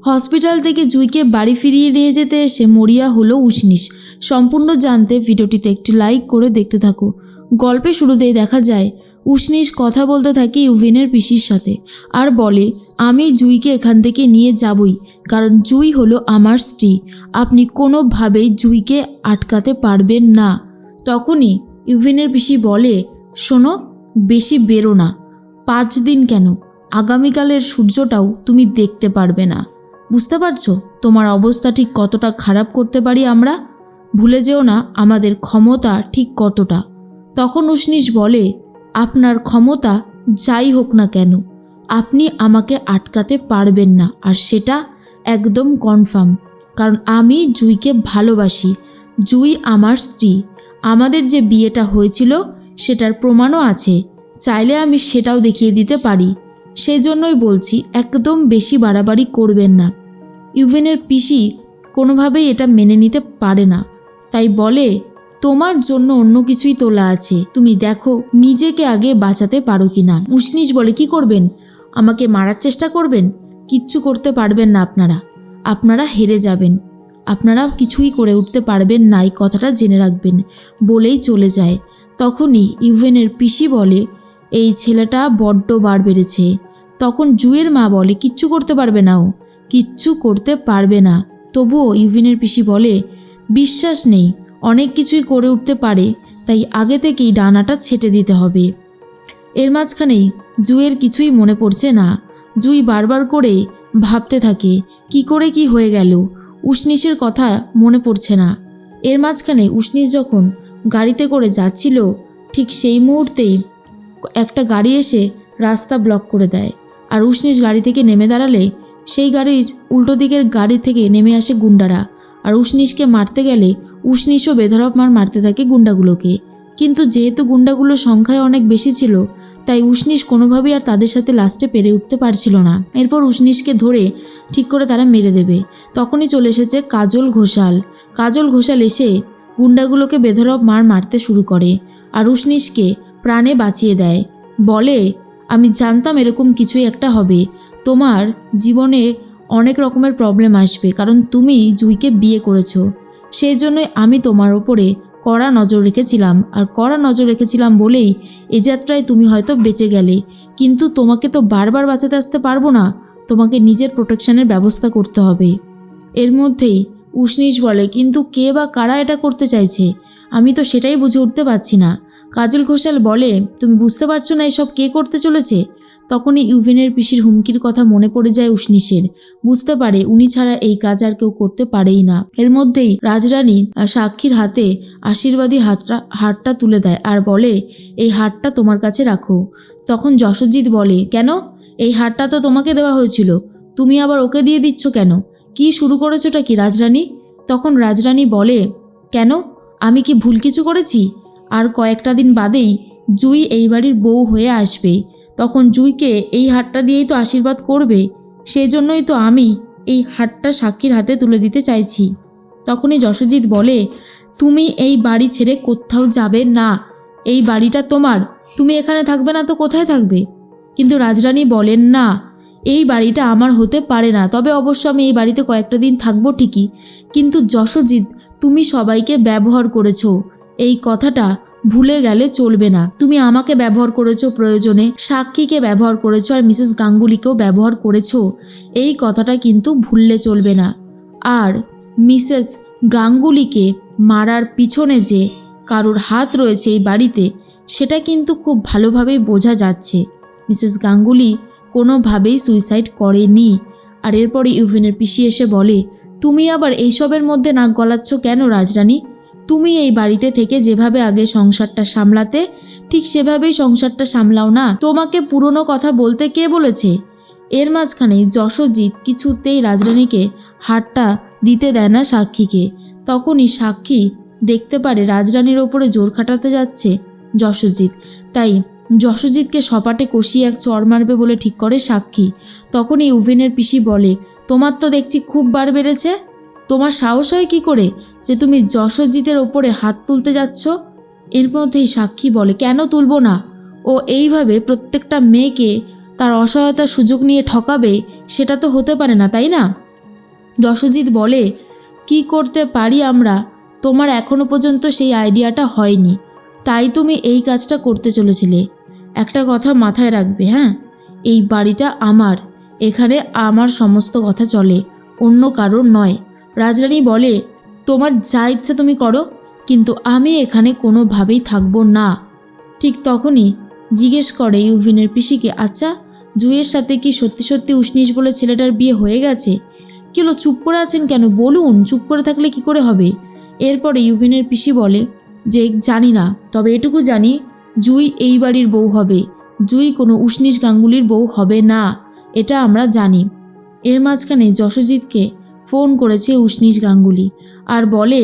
Hospital থেকে জুঁইকে বাড়ি ফিরিয়ে নিয়ে যেতে এসে মরিয়া হলো উষ্ণিস। সম্পূর্ণ জানতে ভিডিওটিতে একটি লাইক করে দেখতে থাকো। গল্পে শুরুতেই দেখা যায় উষ্ণিস কথা বলতে থাকে ইউভিনের পিসির সাথে আর বলে, আমি জুঁইকে এখান থেকে নিয়ে যাবই, কারণ জুঁই হলো আমার স্ত্রী। আপনি কোনোভাবেই জুঁইকে আটকাতে পারবেন না। তখনই ইউভিনের পিসি বলে, শোনো, বেশি বেরো না, 5 দিন কেন, আগামীকালের সূর্যটাও তুমি দেখতে পারবে না। বুঝতে পারছো তোমার অবস্থা ঠিক কতটা খারাপ করতে পারি আমরা? ভুলে যেও না আমাদের ক্ষমতা ঠিক কতটা। তখন উষ্ণিস বলে, আপনার ক্ষমতা যাই হোক না কেন, আপনি আমাকে আটকাতে পারবেন না, আর সেটা একদম কনফার্ম, কারণ আমি জুঁইকে ভালোবাসি। জুঁই আমার স্ত্রী। আমাদের যে বিয়েটা হয়েছিল সেটার প্রমাণও আছে, চাইলে আমি সেটাও দেখিয়ে দিতে পারি। সেই জন্যই বলছি, একদম বেশি বাড়াবাড়ি করবেন না। ইউভেনের পিসি কোনোভাবেই এটা মেনে নিতে পারে না, তাই বলে, তোমার জন্য অন্য কিছুই তোলা আছে, তুমি দেখো নিজেকে আগে বাঁচাতে পারো কিনা। উষ্ণিস বলে, কি করবেন? আমাকে মারার চেষ্টা করবেন? কিচ্ছু করতে পারবেন না আপনারা হেরে যাবেন, আপনারা কিছুই করে উঠতে পারবেন না, এই কথাটা জেনে রাখবেন, বলেই চলে যায়। তখনই ইউভেনের পিসি বলে, এই ছেলেটা বড্ড বার বেড়েছে। তখন জুঁইয়ের মা বলে, কিচ্ছু করতে পারবে না, ও কিচ্ছু করতে পারবে না। তবুও ইউভিনের পিসি বলে, বিশ্বাস নেই, অনেক কিছুই করে উঠতে পারে, তাই আগে থেকেই ডানাটা ছেটে দিতে হবে। এর মাঝখানেই জুঁইয়ের কিছুই মনে পড়ছে না। জুঁই বারবার করে ভাবতে থাকে, কি করে কি হয়ে গেল, উষ্ণিসের কথা মনে পড়ছে না। এর মাঝখানে উষ্ণিস যখন গাড়িতে করে যাচ্ছিল, ঠিক সেই মুহূর্তেই একটা গাড়ি এসে রাস্তা ব্লক করে দেয়। আর উষ্ণিস গাড়ি থেকে নেমে দাঁড়ালে সেই গাড়ির উল্টো দিকের গাড়ি থেকে নেমে আসে গুন্ডারা, আর উষ্ণিসকে মারতে গেলে উষ্ণিসও বেধড়ক মারতে থাকে গুন্ডাগুলোকে। কিন্তু যেহেতু গুন্ডাগুলোর সংখ্যায় অনেক বেশি ছিল, তাই উষ্ণিস কোনোভাবেই আর তাদের সাথে লাস্টে পেরে উঠতে পারছিল না। এরপর উষ্ণিসকে ধরে ঠিক করে তারা মেরে দেবে। তখনই চলে এসেছে কাজল ঘোষাল। কাজল ঘোষাল এসে গুন্ডাগুলোকে বেধড়ক মারতে শুরু করে, আর উষ্ণিসকে প্রাণে বাঁচিয়ে দেয়। বলে, আমি জানতাম এরকম কিছুই একটা হবে, তোমার জীবনে অনেক রকমের প্রবলেম আসবে, কারণ তুমি জুঁইকে বিয়ে করেছো। সেই জন্যই আমি তোমার ওপরে কড়া নজর রেখেছিলাম, আর কড়া নজর রেখেছিলাম বলেই এ যাত্রায় তুমি হয়তো বেঁচে গেলে। কিন্তু তোমাকে তো বারবার বাঁচাতে আসতে পারবো না, তোমাকে নিজের প্রোটেকশনের ব্যবস্থা করতে হবে। এর মধ্যেই উষ্ণিস বলে, কিন্তু কে বা কারা এটা করতে চাইছে, আমি তো সেটাই বুঝে উঠতে পারছি না। কাজল ঘোষাল বলে, তুমি বুঝতে পারছো না এসব কে করতে চলেছে? তখনই ইউভিনের পিসির হুমকির কথা মনে পড়ে যায় উষ্ণিসের। বুঝতে পারে উনি ছাড়া এই কাজ আর কেউ করতে পারেই না। এর মধ্যেই রাজরানী সাক্ষীর হাতে আশীর্বাদী হারটা তুলে দেয় আর বলে, এই হারটা তোমার কাছে রাখো। তখন যশোজিৎ বলে, কেন? এই হারটা তো তোমাকে দেওয়া হয়েছিল, তুমি আবার ওকে দিয়ে দিচ্ছ কেন? কি শুরু করেছোটা কি রাজরানী? তখন রাজরানী বলে, কেন, আমি কি ভুল কিছু করেছি? আর কয়েকটা দিন বাদেই জুঁই এই বাড়ির বউ হয়ে আসবে, তখন জুঁইকে এই হারটা দিয়েই তো আশীর্বাদ করবে, সেই জন্যই তো আমি এই হারটা সাক্ষীর হাতে তুলে দিতে চাইছি। তখনই যশোজিৎ বলে, তুমি এই বাড়ি ছেড়ে কোথাও যাবে না, এই বাড়িটা তোমার, তুমি এখানে থাকবে না তো কোথায় থাকবে? কিন্তু রাজরানী বলেন, না, এই বাড়িটা আমার হতে পারে না, তবে অবশ্য আমি এই বাড়িতে কয়েকটা দিন থাকবো ঠিকই, কিন্তু যশোজিৎ, তুমি সবাইকে ব্যবহার করেছো, এই কথাটা ভুলে গেলে চলবে না। তুমি আমাকে ব্যবহার করেছো প্রয়োজনে, সাক্ষীকে ব্যবহার করেছো, আর মিসেস গাঙ্গুলিকেও ব্যবহার করেছো, এই কথাটা কিন্তু ভুললে চলবে না। আর মিসেস গাঙ্গুলিকে মারার পিছনে যে কারোর হাত রয়েছে এই বাড়িতে, সেটা কিন্তু খুব ভালোভাবেই বোঝা যাচ্ছে। মিসেস গাঙ্গুলি কোনোভাবেই সুইসাইড করেনি। আর এরপরে ইউভিনের পিসি এসে বলে, তুমি আবার এইসবের মধ্যে নাক গলাচ্ছ কেন রাজরানী? তুমি এই বাড়িতে থেকে যেভাবে আগে সংসারটা সামলাতে, ঠিক সেভাবেই সংসারটা সামলাও না। তোমাকে পুরনো কথা বলতে কে বলেছে? এর মাঝখানে যশোজিৎ কিছুতেই রাজরানীকে হারটা দিতে দেয় না সাক্ষীকে। তখনই সাক্ষী দেখতে পারে রাজরানীর ওপরে জোর খাটাতে যাচ্ছে যশোজিৎ, তাই যশোজিৎকে সপাটে কষিয়ে এক চড় মারবে বলে ঠিক করে সাক্ষী। তখনই ইউভিনের পিসি বলে, তোমার তো দেখছি খুব বার বেড়েছে, তোমার সাহস হয় কি করে যে তুমি যশোজিতের ওপরে হাত তুলতে যাচ্ছ? এর মধ্যেই সাক্ষী বলে, কেন তুলব না, ও এইভাবে প্রত্যেকটা মেয়েকে তার অসহায়তার সুযোগ নিয়ে ঠকাবে, সেটা তো হতে পারে না, তাই না? যশোজিৎ বলে, কি করতে পারি আমরা? তোমার এখনো পর্যন্ত সেই আইডিয়াটা হয়নি, তাই তুমি এই কাজটা করতে চলেছিলে। একটা কথা মাথায় রাখবে, হ্যাঁ, এই বাড়িটা আমার, এখানে আমার সমস্ত কথা চলে, অন্য কারোর নয়। রাজরানী বলে, তোমার যা ইচ্ছা তুমি করো, কিন্তু আমি এখানে কোনোভাবেই থাকবো না। ঠিক তখনই জিজ্ঞেস করে ইউভিনের পিসিকে, আচ্ছা জুঁইয়ের সাথে কি সত্যি সত্যি উষ্ণিস বলে ছেলেটার বিয়ে হয়ে গেছে? কি হলো, চুপ করে আছেন কেন? বলুন, চুপ করে থাকলে কি করে হবে? এরপরে ইউভিনের পিসি বলে যে, জানি না, তবে এটুকু জানি জুঁই এই বাড়ির বউ হবে, জুঁই কোনো উষ্ণিস গাঙ্গুলির বউ হবে না, এটা আমরা জানি। এর মাঝখানে যশোজিৎকে ফোন করেছে উষ্ণিস গাঙ্গুলি আর বলে,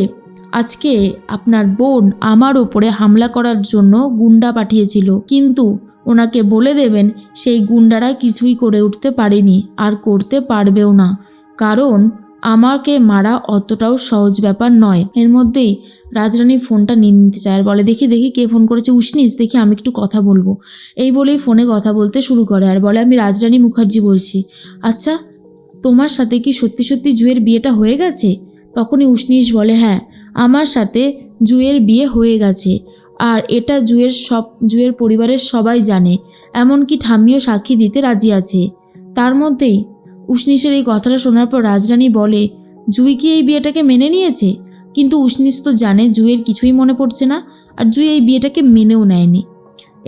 আজকে আপনার বোন আমার ওপরে হামলা করার জন্য গুন্ডা পাঠিয়েছিল, কিন্তু ওনাকে বলে দেবেন সেই গুন্ডারা কিছুই করে উঠতে পারেনি আর করতে পারবেও না, কারণ আমাকে মারা অতটাও সহজ ব্যাপার নয়। এর মধ্যেই রাজরানী ফোনটা নিয়ে নিতে চায় আর বলে, দেখি দেখি কে ফোন করেছে, উষ্ণিস, দেখি আমি একটু কথা বলবো। এই বলেই ফোনে কথা বলতে শুরু করে আর বলে, আমি রাজরানী মুখার্জি বলছি। আচ্ছা, তোমার সাথে কি সত্যি সত্যি জুঁইয়ের বিয়েটা হয়ে গেছে? তখনই উষ্ণিস বলে, হ্যাঁ, আমার সাথে জুঁইয়ের বিয়ে হয়ে গেছে, আর এটা জুঁইয়ের পরিবারের সবাই জানে, এমনকি ঠাম্মিও সাক্ষী দিতে রাজি আছে। তার মধ্যেই উষ্ণিসের এই কথাটা শোনার পর রাজরানী বলে, জুঁই কি এই বিয়েটাকে মেনে নিয়েছে? কিন্তু উষ্ণিস তো জানে জুঁইয়ের কিছুই মনে পড়ছে না, আর জুঁই এই বিয়েটাকে মেনেও নেয়নি।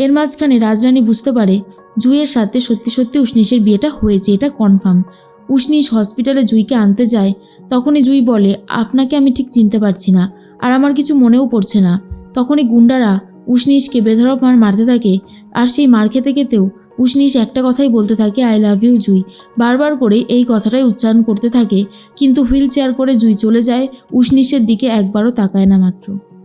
এর মাঝখানে রাজরানী বুঝতে পারে জুঁইয়ের সাথে সত্যি সত্যি উষ্ণিসের বিয়েটা হয়েছে, এটা কনফার্ম। উষ্ণিস হসপিটালে জুঁইকে আনতে যায়, তখনই জুঁই বলে, আপনাকে আমি ঠিক চিনতে পারছি না, আর আমার কিছু মনেও পড়ছে না। তখনই গুন্ডারা উষ্ণিসকে বেধড়ক মারতে থাকে, আর সেই মার খেতে খেতেও উষ্ণিস একটা কথাই বলতে থাকে, আই লাভ ইউ জুঁই, বারবার করে এই কথাটাই উচ্চারণ করতে থাকে। কিন্তু হুইল চেয়ার করে জুঁই চলে যায়, উষ্ণিসের দিকে একবারও তাকায় না মাত্র।